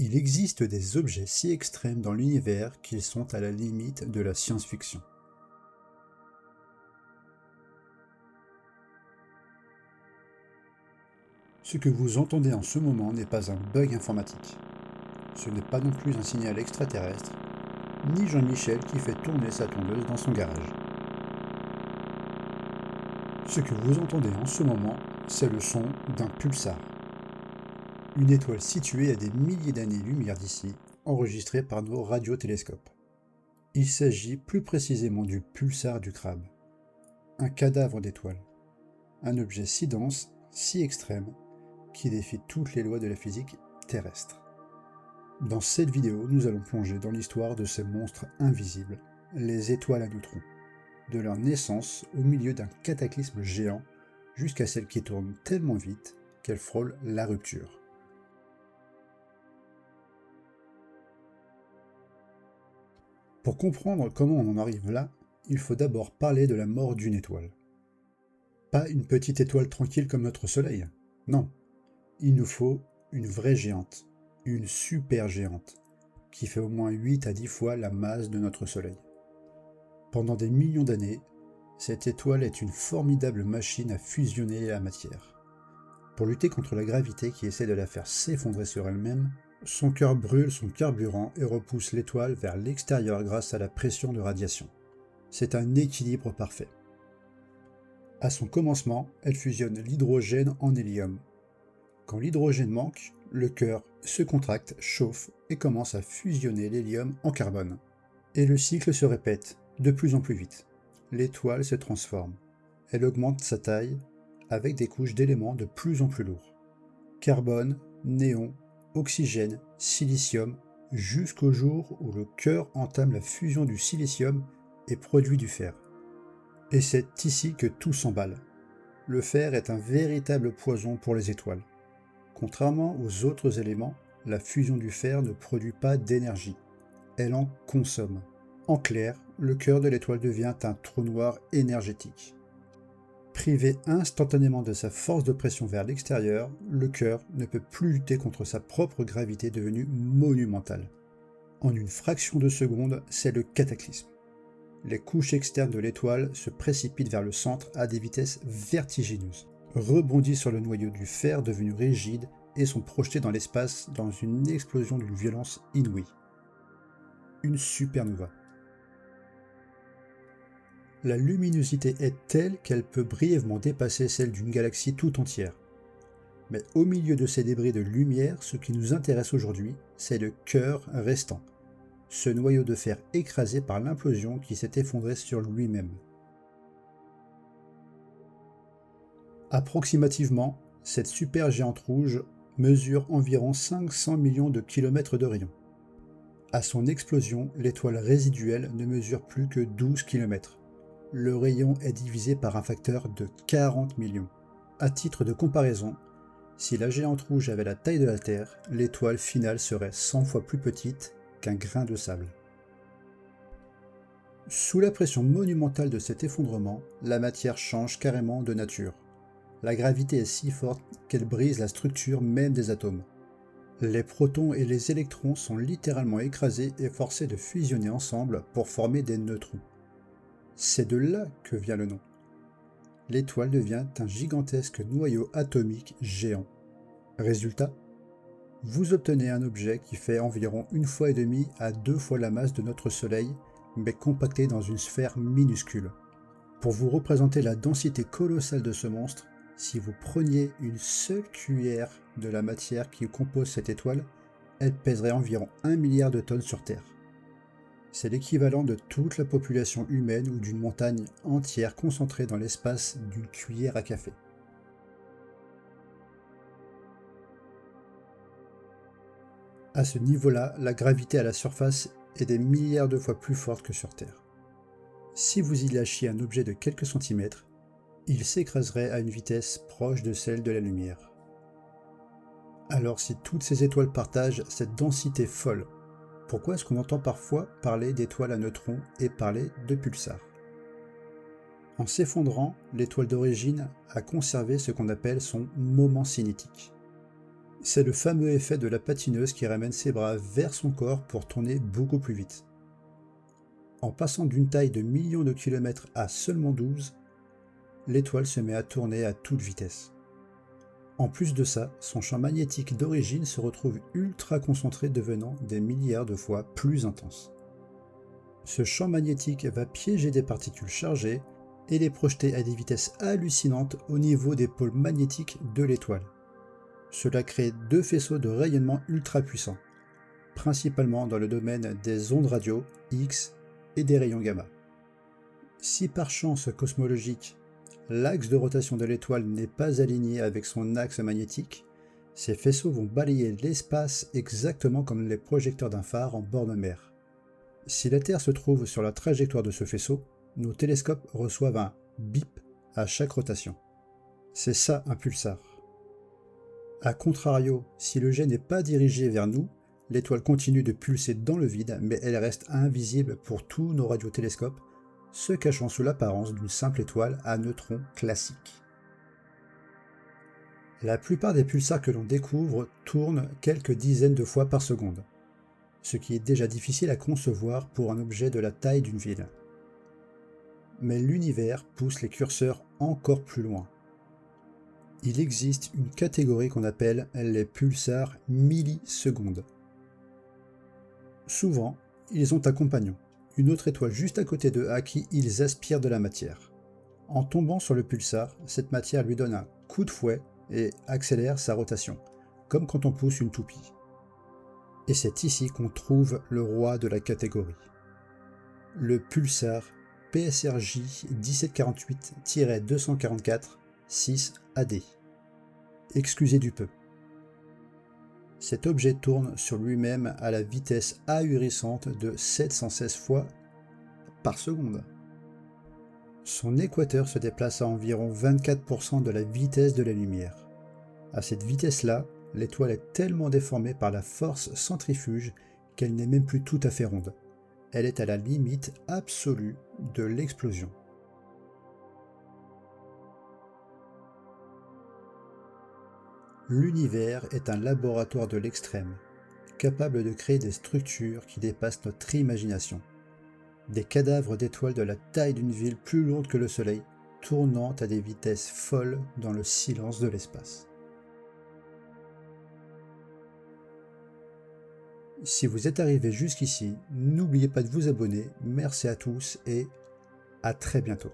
Il existe des objets si extrêmes dans l'univers qu'ils sont à la limite de la science-fiction. Ce que vous entendez en ce moment n'est pas un bug informatique. Ce n'est pas non plus un signal extraterrestre, ni Jean-Michel qui fait tourner sa tondeuse dans son garage. Ce que vous entendez en ce moment, c'est le son d'un pulsar. Une étoile située à des milliers d'années-lumière d'ici, enregistrée par nos radiotélescopes. Il s'agit plus précisément du pulsar du crabe, un cadavre d'étoile, un objet si dense, si extrême, qui défie toutes les lois de la physique terrestre. Dans cette vidéo, nous allons plonger dans l'histoire de ces monstres invisibles, les étoiles à neutrons, de leur naissance au milieu d'un cataclysme géant jusqu'à celles qui tournent tellement vite qu'elles frôlent la rupture. Pour comprendre comment on en arrive là, il faut d'abord parler de la mort d'une étoile. Pas une petite étoile tranquille comme notre Soleil, non. Il nous faut une vraie géante, une supergéante, qui fait au moins 8 à 10 fois la masse de notre Soleil. Pendant des millions d'années, cette étoile est une formidable machine à fusionner la matière. Pour lutter contre la gravité qui essaie de la faire s'effondrer sur elle-même, son cœur brûle son carburant et repousse l'étoile vers l'extérieur grâce à la pression de radiation. C'est un équilibre parfait. À son commencement, elle fusionne l'hydrogène en hélium. Quand l'hydrogène manque, le cœur se contracte, chauffe et commence à fusionner l'hélium en carbone. Et le cycle se répète de plus en plus vite. L'étoile se transforme. Elle augmente sa taille avec des couches d'éléments de plus en plus lourds. Carbone, néon, oxygène, silicium, jusqu'au jour où le cœur entame la fusion du silicium et produit du fer. Et c'est ici que tout s'emballe. Le fer est un véritable poison pour les étoiles. Contrairement aux autres éléments, la fusion du fer ne produit pas d'énergie. Elle en consomme. En clair, le cœur de l'étoile devient un trou noir énergétique. Privé instantanément de sa force de pression vers l'extérieur, le cœur ne peut plus lutter contre sa propre gravité devenue monumentale. En une fraction de seconde, c'est le cataclysme. Les couches externes de l'étoile se précipitent vers le centre à des vitesses vertigineuses, rebondissent sur le noyau du fer devenu rigide et sont projetées dans l'espace dans une explosion d'une violence inouïe. Une supernova. La luminosité est telle qu'elle peut brièvement dépasser celle d'une galaxie tout entière. Mais au milieu de ces débris de lumière, ce qui nous intéresse aujourd'hui, c'est le cœur restant, ce noyau de fer écrasé par l'implosion qui s'est effondré sur lui-même. Approximativement, cette supergéante rouge mesure environ 500 millions de kilomètres de rayon. À son explosion, l'étoile résiduelle ne mesure plus que 12 km. Le rayon est divisé par un facteur de 40 millions. À titre de comparaison, si la géante rouge avait la taille de la Terre, l'étoile finale serait 100 fois plus petite qu'un grain de sable. Sous la pression monumentale de cet effondrement, la matière change carrément de nature. La gravité est si forte qu'elle brise la structure même des atomes. Les protons et les électrons sont littéralement écrasés et forcés de fusionner ensemble pour former des neutrons. C'est de là que vient le nom. L'étoile devient un gigantesque noyau atomique géant. Résultat, vous obtenez un objet qui fait environ 1,5 fois à 2 fois la masse de notre Soleil, mais compacté dans une sphère minuscule. Pour vous représenter la densité colossale de ce monstre, si vous preniez une seule cuillère de la matière qui compose cette étoile, elle pèserait environ 1 milliard de tonnes sur Terre. C'est l'équivalent de toute la population humaine ou d'une montagne entière concentrée dans l'espace d'une cuillère à café. À ce niveau-là, la gravité à la surface est des milliards de fois plus forte que sur Terre. Si vous y lâchiez un objet de quelques centimètres, il s'écraserait à une vitesse proche de celle de la lumière. Alors si toutes ces étoiles partagent cette densité folle, pourquoi est-ce qu'on entend parfois parler d'étoiles à neutrons et parler de pulsars? En s'effondrant, l'étoile d'origine a conservé ce qu'on appelle son moment cinétique. C'est le fameux effet de la patineuse qui ramène ses bras vers son corps pour tourner beaucoup plus vite. En passant d'une taille de millions de kilomètres à seulement 12, l'étoile se met à tourner à toute vitesse. En plus de ça, son champ magnétique d'origine se retrouve ultra concentré, devenant des milliards de fois plus intense. Ce champ magnétique va piéger des particules chargées et les projeter à des vitesses hallucinantes au niveau des pôles magnétiques de l'étoile. Cela crée deux faisceaux de rayonnement ultra puissants, principalement dans le domaine des ondes radio, X et des rayons gamma. Si par chance cosmologique, l'axe de rotation de l'étoile n'est pas aligné avec son axe magnétique, ces faisceaux vont balayer l'espace exactement comme les projecteurs d'un phare en bord de mer. Si la Terre se trouve sur la trajectoire de ce faisceau, nos télescopes reçoivent un bip à chaque rotation. C'est ça un pulsar. A contrario, si le jet n'est pas dirigé vers nous, l'étoile continue de pulser dans le vide, mais elle reste invisible pour tous nos radiotélescopes, se cachant sous l'apparence d'une simple étoile à neutrons classique. La plupart des pulsars que l'on découvre tournent quelques dizaines de fois par seconde, ce qui est déjà difficile à concevoir pour un objet de la taille d'une ville. Mais l'univers pousse les curseurs encore plus loin. Il existe une catégorie qu'on appelle les pulsars millisecondes. Souvent, ils ont un compagnon, une autre étoile juste à côté d'eux à qui ils aspirent de la matière. En tombant sur le pulsar, cette matière lui donne un coup de fouet et accélère sa rotation, comme quand on pousse une toupie. Et c'est ici qu'on trouve le roi de la catégorie. Le pulsar PSRJ 1748-244-6 AD. Excusez du peu. Cet objet tourne sur lui-même à la vitesse ahurissante de 716 fois par seconde. Son équateur se déplace à environ 24% de la vitesse de la lumière. À cette vitesse-là, l'étoile est tellement déformée par la force centrifuge qu'elle n'est même plus tout à fait ronde. Elle est à la limite absolue de l'explosion. L'univers est un laboratoire de l'extrême, capable de créer des structures qui dépassent notre imagination. Des cadavres d'étoiles de la taille d'une ville plus lourde que le Soleil, tournant à des vitesses folles dans le silence de l'espace. Si vous êtes arrivé jusqu'ici, n'oubliez pas de vous abonner. Merci à tous et à très bientôt.